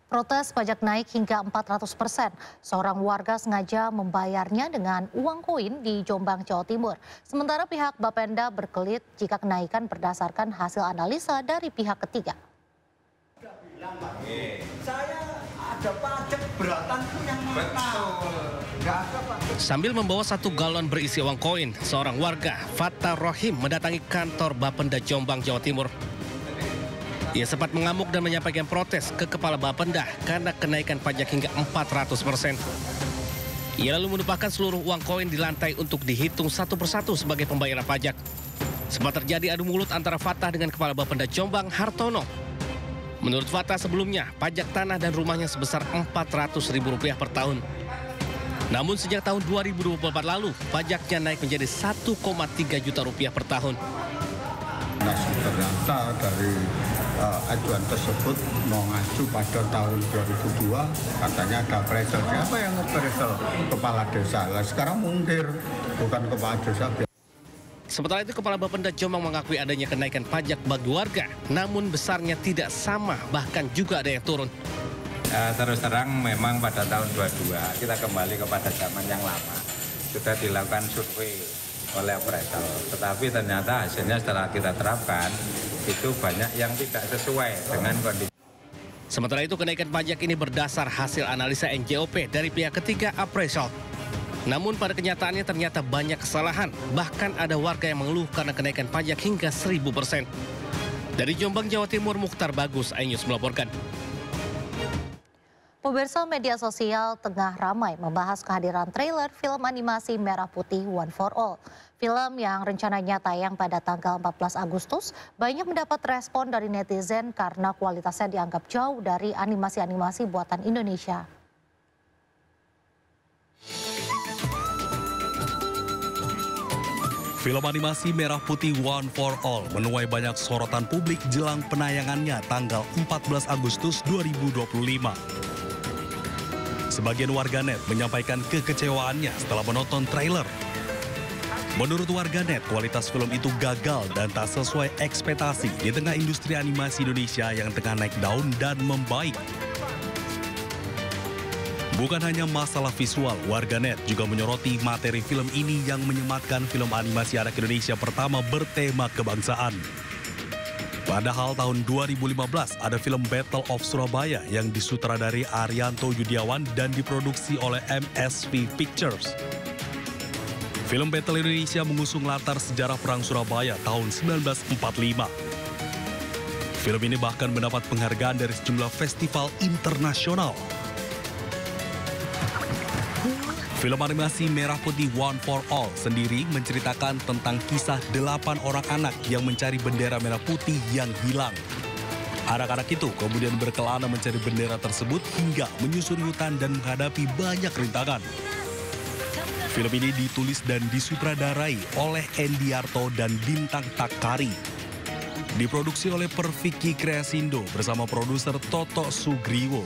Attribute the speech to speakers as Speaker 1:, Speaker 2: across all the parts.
Speaker 1: Protes pajak naik hingga 400%. Seorang warga sengaja membayarnya dengan uang koin di Jombang, Jawa Timur. Sementara pihak Bapenda berkelit jika kenaikan berdasarkan hasil analisa dari pihak ketiga.
Speaker 2: Saya ada pajak beratan yang mana? Nggak ada, Pak.
Speaker 3: Sambil membawa 1 galon berisi uang koin, seorang warga, Fatta Rohim, mendatangi kantor Bapenda Jombang, Jawa Timur. Ia sempat mengamuk dan menyampaikan protes ke Kepala Bapenda karena kenaikan pajak hingga 400%. Ia lalu menumpahkan seluruh uang koin di lantai untuk dihitung satu persatu sebagai pembayaran pajak. Sempat terjadi adu mulut antara Fatta dengan Kepala Bapenda Jombang, Hartono. Menurut Fatta sebelumnya, pajak tanah dan rumahnya sebesar Rp400.000 per tahun. Namun sejak tahun 2024 lalu, pajaknya naik menjadi Rp1,3 juta per tahun.
Speaker 4: Ternyata dari ajuan tersebut mengacu pada tahun 2002, katanya ada appraisal. Siapa yang appraisal? Kepala desa. Lah sekarang mundur, bukan kepala desa.
Speaker 3: Sementara itu, Kepala Bapenda Jombang mengakui adanya kenaikan pajak bagi warga, namun besarnya tidak sama, bahkan juga ada yang turun.
Speaker 5: Terus terang memang pada tahun 22 kita kembali kepada zaman yang lama. Sudah dilakukan survei oleh appraisal, tetapi ternyata hasilnya setelah kita terapkan itu banyak yang tidak sesuai dengan kondisi.
Speaker 3: Sementara itu, kenaikan pajak ini berdasar hasil analisa NJOP dari pihak ketiga appraisal. Namun pada kenyataannya ternyata banyak kesalahan, bahkan ada warga yang mengeluh karena kenaikan pajak hingga 1000%. Dari Jombang, Jawa Timur, Mukhtar Bagus, iNews melaporkan.
Speaker 1: Pemirsa, media sosial tengah ramai membahas kehadiran trailer film animasi Merah Putih One for All. Film yang rencananya tayang pada tanggal 14 Agustus banyak mendapat respon dari netizen karena kualitasnya dianggap jauh dari animasi-animasi buatan Indonesia.
Speaker 6: Film animasi Merah Putih One for All menuai banyak sorotan publik jelang penayangannya tanggal 14 Agustus 2025. Sebagian warganet menyampaikan kekecewaannya setelah menonton trailer. Menurut warganet, kualitas film itu gagal dan tak sesuai ekspektasi di tengah industri animasi Indonesia yang tengah naik daun dan membaik. Bukan hanya masalah visual, warganet juga menyoroti materi film ini yang menyematkan film animasi anak Indonesia pertama bertema kebangsaan. Padahal tahun 2015 ada film Battle of Surabaya yang disutradari Arianto Yudiawan dan diproduksi oleh MSV Pictures. Film Battle Indonesia mengusung latar sejarah Perang Surabaya tahun 1945. Film ini bahkan mendapat penghargaan dari sejumlah festival internasional. Film animasi Merah Putih One for All sendiri menceritakan tentang kisah 8 orang anak yang mencari bendera merah putih yang hilang. Anak-anak itu kemudian berkelana mencari bendera tersebut hingga menyusuri hutan dan menghadapi banyak rintangan. Film ini ditulis dan disutradarai oleh Endiarto dan Bintang Takari. Diproduksi oleh Perfiki Kreasindo bersama produser Toto Sugriwo.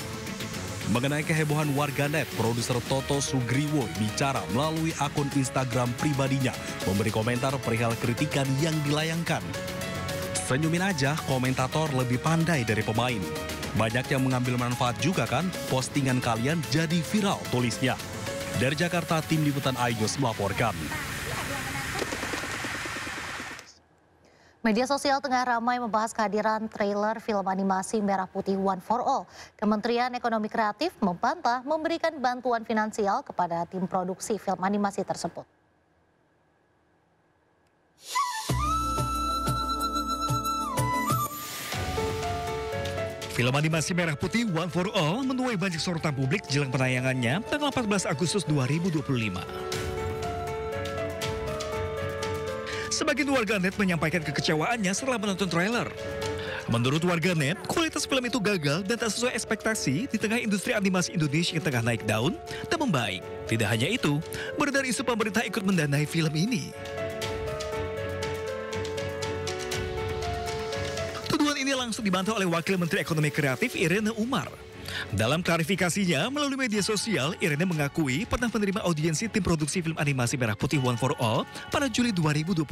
Speaker 6: Mengenai kehebohan warganet, produser Toto Sugriwo bicara melalui akun Instagram pribadinya, memberi komentar perihal kritikan yang dilayangkan. Senyumin aja, komentator lebih pandai dari pemain. Banyak yang mengambil manfaat juga kan, postingan kalian jadi viral, tulisnya. Dari Jakarta, tim liputan iNews melaporkan.
Speaker 1: Media sosial tengah ramai membahas kehadiran trailer film animasi Merah Putih One for All. Kementerian Ekonomi Kreatif membantah memberikan bantuan finansial kepada tim produksi film animasi tersebut.
Speaker 7: Film animasi Merah Putih One for All menuai banyak sorotan publik jelang penayangannya tanggal 14 Agustus 2025. Sebagian warganet menyampaikan kekecewaannya setelah menonton trailer. Menurut warganet, kualitas film itu gagal dan tak sesuai ekspektasi di tengah industri animasi Indonesia yang tengah naik daun dan membaik. Tidak hanya itu, beredar isu pemerintah ikut mendanai film ini. Tuduhan ini langsung dibantah oleh Wakil Menteri Ekonomi Kreatif Irene Umar. Dalam klarifikasinya melalui media sosial, Irene mengakui pernah menerima audiensi tim produksi film animasi Merah Putih One for All pada Juli 2025.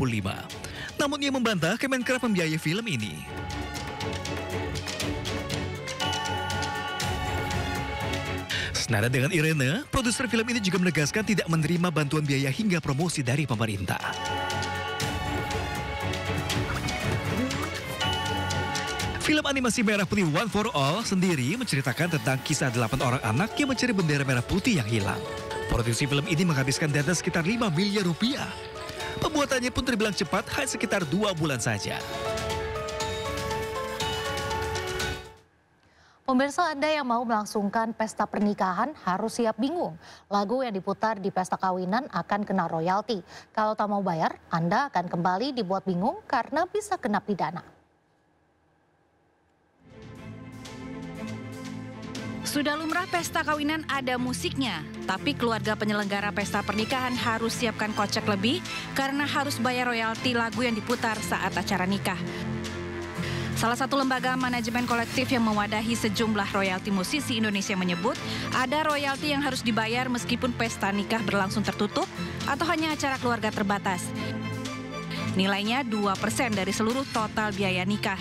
Speaker 7: Namun ia membantah Kemenkraf membiayai film ini. Senada dengan Irene, produser film ini juga menegaskan tidak menerima bantuan biaya hingga promosi dari pemerintah. Film animasi Merah Putih One for All sendiri menceritakan tentang kisah 8 orang anak yang mencari bendera merah putih yang hilang. Produksi film ini menghabiskan dana sekitar 5 miliar rupiah. Pembuatannya pun terbilang cepat, hanya sekitar 2 bulan saja.
Speaker 1: Pemirsa, Anda yang mau melangsungkan pesta pernikahan harus siap bingung. Lagu yang diputar di pesta kawinan akan kena royalti. Kalau tak mau bayar, Anda akan kembali dibuat bingung karena bisa kena pidana.
Speaker 8: Sudah lumrah pesta kawinan ada musiknya, tapi keluarga penyelenggara pesta pernikahan harus siapkan kocek lebih karena harus bayar royalti lagu yang diputar saat acara nikah. Salah satu lembaga manajemen kolektif yang mewadahi sejumlah royalti musisi Indonesia menyebut ada royalti yang harus dibayar meskipun pesta nikah berlangsung tertutup atau hanya acara keluarga terbatas. Nilainya 2% dari seluruh total biaya nikah.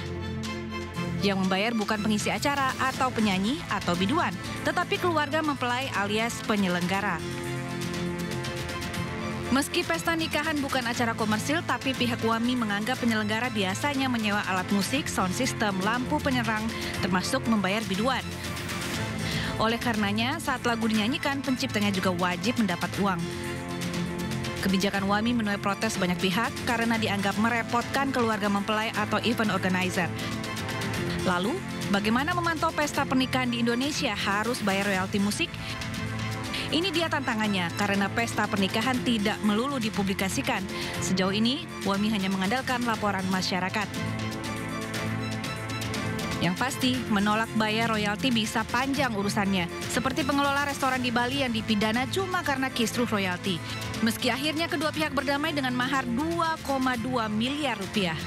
Speaker 8: Yang membayar bukan pengisi acara atau penyanyi atau biduan, tetapi keluarga mempelai alias penyelenggara. Meski pesta nikahan bukan acara komersil, tapi pihak WAMI menganggap penyelenggara biasanya menyewa alat musik, sound system, lampu penyerang, termasuk membayar biduan. Oleh karenanya, saat lagu dinyanyikan, penciptanya juga wajib mendapat uang. Kebijakan WAMI menuai protes banyak pihak karena dianggap merepotkan keluarga mempelai atau event organizer. Lalu, bagaimana memantau pesta pernikahan di Indonesia harus bayar royalti musik? Ini dia tantangannya, karena pesta pernikahan tidak melulu dipublikasikan. Sejauh ini, WAMI hanya mengandalkan laporan masyarakat. Yang pasti, menolak bayar royalti bisa panjang urusannya. Seperti pengelola restoran di Bali yang dipidana cuma karena kisruh royalti. Meski akhirnya kedua pihak berdamai dengan mahar 2,2 miliar rupiah.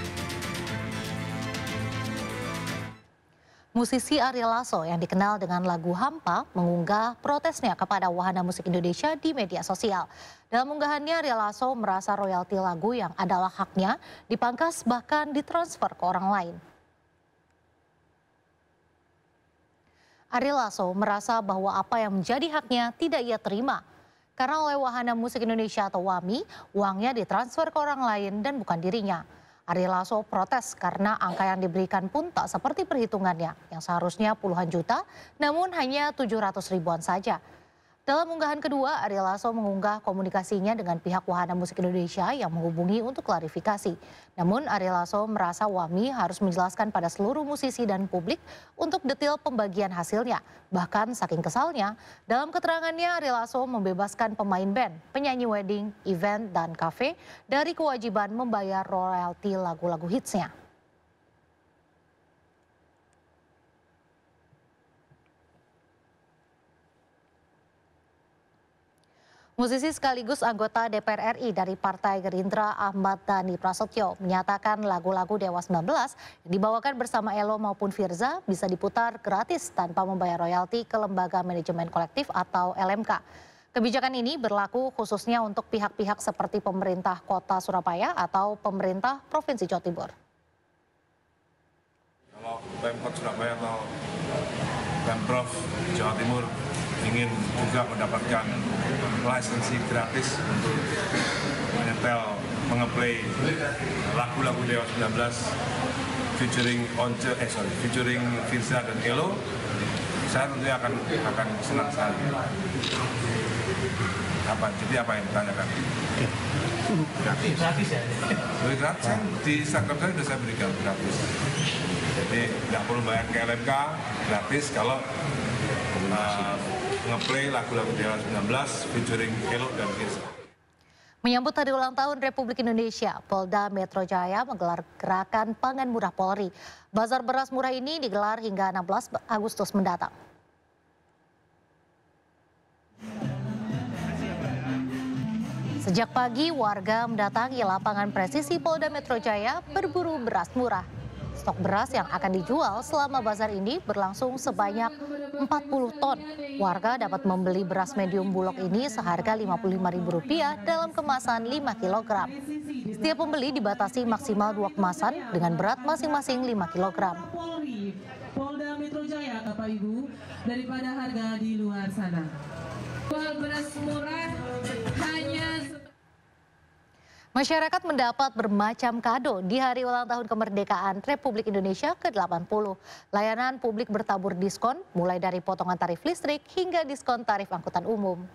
Speaker 1: Musisi Ari Lasso yang dikenal dengan lagu Hampa mengunggah protesnya kepada Wahana Musik Indonesia di media sosial. Dalam unggahannya, Ari Lasso merasa royalti lagu yang adalah haknya dipangkas bahkan ditransfer ke orang lain. Ari Lasso merasa bahwa apa yang menjadi haknya tidak ia terima. Karena oleh Wahana Musik Indonesia atau WAMI, uangnya ditransfer ke orang lain dan bukan dirinya. Ari Lasso protes karena angka yang diberikan pun tak seperti perhitungannya yang seharusnya puluhan juta namun hanya 700 ribuan saja. Dalam unggahan kedua, Ari Lasso mengunggah komunikasinya dengan pihak Wahana Musik Indonesia yang menghubungi untuk klarifikasi. Namun Ari Lasso merasa WAMI harus menjelaskan pada seluruh musisi dan publik untuk detail pembagian hasilnya. Bahkan saking kesalnya, dalam keterangannya Ari Lasso membebaskan pemain band, penyanyi wedding, event, dan kafe dari kewajiban membayar royalti lagu-lagu hitsnya. Musisi sekaligus anggota DPR RI dari Partai Gerindra Ahmad Dhani Prasetyo menyatakan lagu-lagu Dewa 19 yang dibawakan bersama Ello maupun Firza bisa diputar gratis tanpa membayar royalti ke Lembaga Manajemen Kolektif atau LMK. Kebijakan ini berlaku khususnya untuk pihak-pihak seperti pemerintah Kota Surabaya atau pemerintah Provinsi Jawa Timur.
Speaker 9: Kalau Pemkot Surabaya atau Pemprov Jawa Timur ingin juga mendapatkan lisensi gratis untuk menyetel, mengeplay lagu-lagu Dewa 19 featuring featuring Firza dan Ello, saya tentunya akan senang sekali. Jadi apa yang ditanyakan? Gratis ya? Gratis, di Instagram saya sudah saya berikan gratis. Jadi nggak perlu bayar ke LMK, gratis kalau ngeplay lagu-lagu Dewa 19 featuring Ello dan Firza.
Speaker 1: Menyambut Hari Ulang Tahun Republik Indonesia, Polda Metro Jaya menggelar gerakan Pangan Murah Polri. Bazar beras murah ini digelar hingga 16 Agustus mendatang. Sejak pagi, warga mendatangi lapangan presisi Polda Metro Jaya berburu beras murah. Stok beras yang akan dijual selama bazar ini berlangsung sebanyak 40 ton. Warga dapat membeli beras medium bulog ini seharga Rp55.000 dalam kemasan 5 kg. Setiap pembeli dibatasi maksimal 2 kemasan dengan berat masing-masing 5 kg.
Speaker 10: Metro Jaya Bapak Ibu daripada harga di luar sana. Jual beras murah hanya.
Speaker 1: Masyarakat mendapat bermacam kado di hari ulang tahun kemerdekaan Republik Indonesia ke-80. Layanan publik bertabur diskon mulai dari potongan tarif listrik hingga diskon tarif angkutan umum.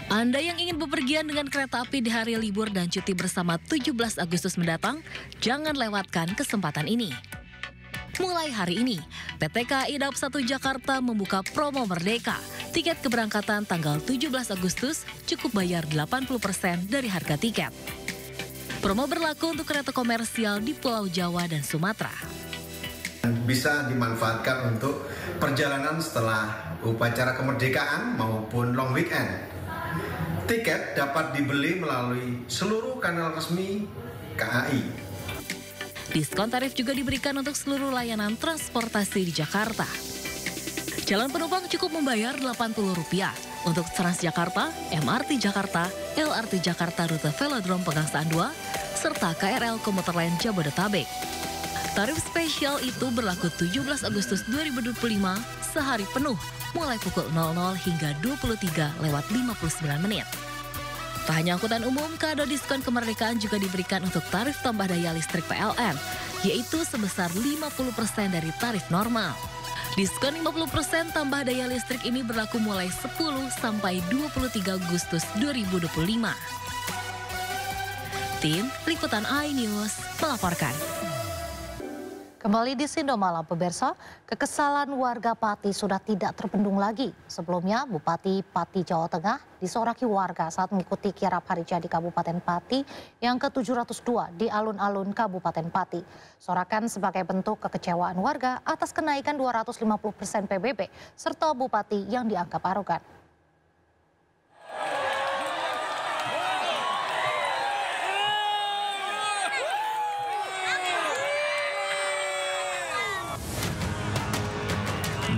Speaker 11: Anda yang ingin bepergian dengan kereta api di hari libur dan cuti bersama 17 Agustus mendatang, jangan lewatkan kesempatan ini. Mulai hari ini, PT KAI Daup 1 Jakarta membuka promo Merdeka. Tiket keberangkatan tanggal 17 Agustus cukup bayar 80% dari harga tiket. Promo berlaku untuk kereta komersial di Pulau Jawa dan Sumatera.
Speaker 12: Bisa dimanfaatkan untuk perjalanan setelah upacara kemerdekaan maupun long weekend. Tiket dapat dibeli melalui seluruh kanal resmi KAI.
Speaker 11: Diskon tarif juga diberikan untuk seluruh layanan transportasi di Jakarta. Calon penumpang cukup membayar Rp80 untuk Transjakarta, MRT Jakarta, LRT Jakarta rute Velodrome Pegangsaan 2, serta KRL Komuter Lain Jabodetabek. Tarif spesial itu berlaku 17 Agustus 2025 sehari penuh mulai pukul 00 hingga 23:59 menit. Tak hanya angkutan umum, kado diskon kemerdekaan juga diberikan untuk tarif tambah daya listrik PLN, yaitu sebesar 50% dari tarif normal. Diskon 50% tambah daya listrik ini berlaku mulai 10 sampai 23 Agustus 2025. Tim Liputan iNews melaporkan.
Speaker 1: Kembali di Sindo Malam, pemirsa, kekesalan warga Pati sudah tidak terbendung lagi. Sebelumnya, Bupati Pati Jawa Tengah disoraki warga saat mengikuti kirap hari jadi Kabupaten Pati yang ke-702 di alun-alun Kabupaten Pati. Sorakan sebagai bentuk kekecewaan warga atas kenaikan 250% PBB serta Bupati yang dianggap arogan.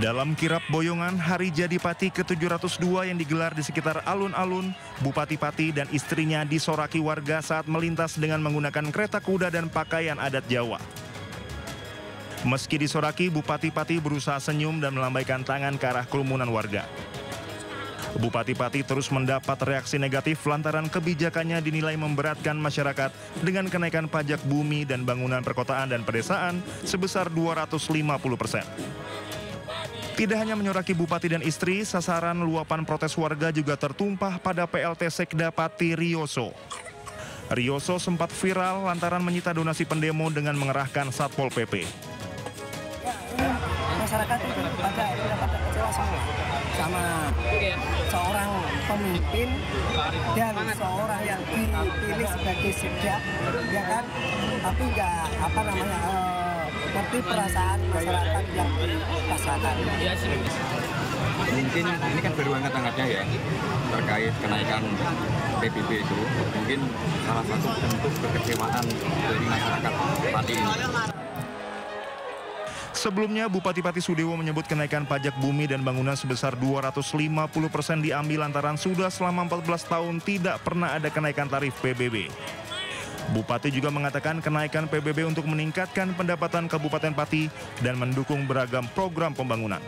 Speaker 13: Dalam kirap boyongan Hari Jadi Pati ke-702 yang digelar di sekitar alun-alun, Bupati Pati dan istrinya disoraki warga saat melintas dengan menggunakan kereta kuda dan pakaian adat Jawa. Meski disoraki, Bupati Pati berusaha senyum dan melambaikan tangan ke arah kerumunan warga. Bupati Pati terus mendapat reaksi negatif lantaran kebijakannya dinilai memberatkan masyarakat dengan kenaikan pajak bumi dan bangunan perkotaan dan pedesaan sebesar 250%. Tidak hanya menyoraki Bupati dan istri, sasaran luapan protes warga juga tertumpah pada PLT Sekda Pati Rioso. Rioso sempat viral lantaran menyita donasi pendemo dengan mengerahkan Satpol PP.
Speaker 14: Masyarakat itu pada kecewa semua sama seorang pemimpin dan seorang yang dipilih sebagai sekda, ya kan? Tapi nggak seperti perasaan masyarakat yang dirasakan.
Speaker 15: Mungkin ini kan baru angkat-angkatnya ya, terkait kenaikan PBB itu. Mungkin salah satu bentuk kekecewaan dari masyarakat Pati ini.
Speaker 13: Sebelumnya, Bupati Pati Sudewo menyebut kenaikan pajak bumi dan bangunan sebesar 250% diambil lantaran sudah selama 14 tahun tidak pernah ada kenaikan tarif PBB. Bupati juga mengatakan kenaikan PBB untuk meningkatkan pendapatan Kabupaten Pati dan mendukung beragam program pembangunan.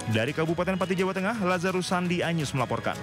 Speaker 13: Dari Kabupaten Pati, Jawa Tengah, Lazarus Sandi, iNews melaporkan.